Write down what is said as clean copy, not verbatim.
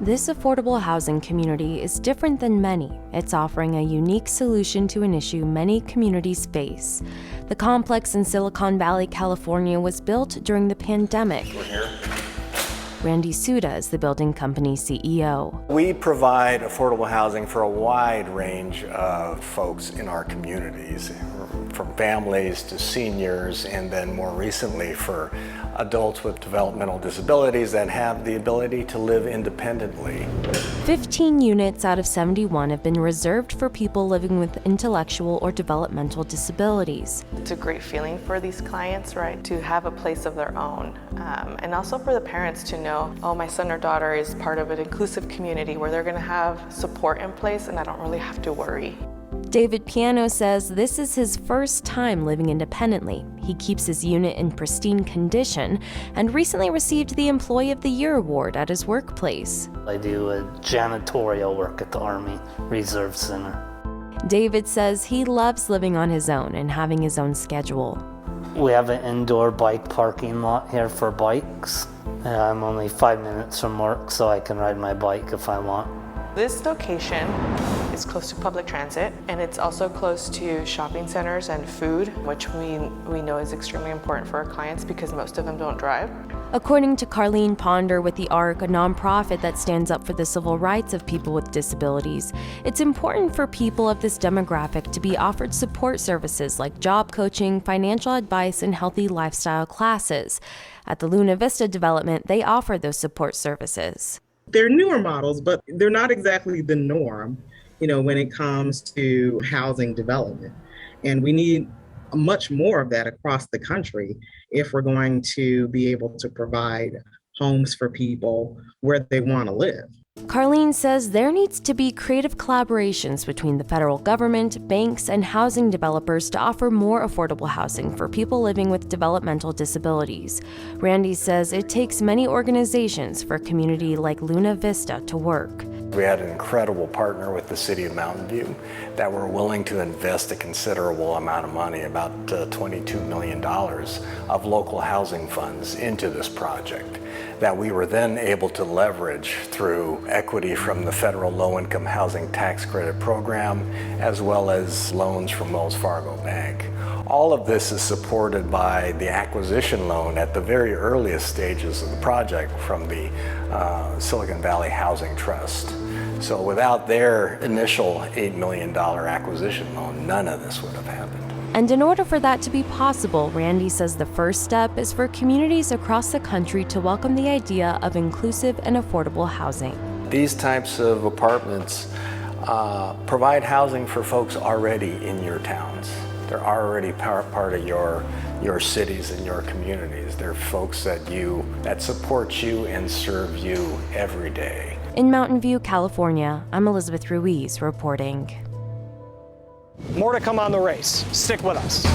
This affordable housing community is different than many. It's offering a unique solution to an issue many communities face. The complex in Silicon Valley, California was built during the pandemic. We're here. Randy Souda is the building company's CEO. We provide affordable housing for a wide range of folks in our communities, from families to seniors, and then more recently for adults with developmental disabilities that have the ability to live independently. 15 units out of 71 have been reserved for people living with intellectual or developmental disabilities. It's a great feeling for these clients, right, to have a place of their own. And also for the parents to know, oh, my son or daughter is part of an inclusive community where they're going to have support in place and I don't really have to worry. David Piano says this is his first time living independently. He keeps his unit in pristine condition and recently received the Employee of the Year award at his workplace. I do a janitorial work at the Army Reserve Center. David says he loves living on his own and having his own schedule. We have an indoor bike parking lot here for bikes. I'm only 5 minutes from work, so I can ride my bike if I want. This location is close to public transit, and it's also close to shopping centers and food, which we know is extremely important for our clients because most of them don't drive. According to Carlene Ponder with the ARC, a nonprofit that stands up for the civil rights of people with disabilities, it's important for people of this demographic to be offered support services like job coaching, financial advice, and healthy lifestyle classes. At the Luna Vista development, they offer those support services. They're newer models, but they're not exactly the norm, when it comes to housing development. And we need much more of that across the country if we're going to be able to provide homes for people where they want to live. Carlene says there needs to be creative collaborations between the federal government, banks, and housing developers to offer more affordable housing for people living with developmental disabilities. Randy says it takes many organizations for a community like Luna Vista to work. We had an incredible partner with the City of Mountain View that were willing to invest a considerable amount of money, about $22 million of local housing funds into this project that we were then able to leverage through equity from the federal low-income housing tax credit program, as well as loans from Wells Fargo Bank. All of this is supported by the acquisition loan at the very earliest stages of the project from the Silicon Valley Housing Trust. So without their initial $8 million acquisition loan, none of this would have happened. And in order for that to be possible, Randy says the first step is for communities across the country to welcome the idea of inclusive and affordable housing. These types of apartments provide housing for folks already in your towns. They're already part of your cities and your communities. They're folks that support you and serve you every day. In Mountain View, California, I'm Elizabeth Ruiz reporting. More to come on the race. Stick with us.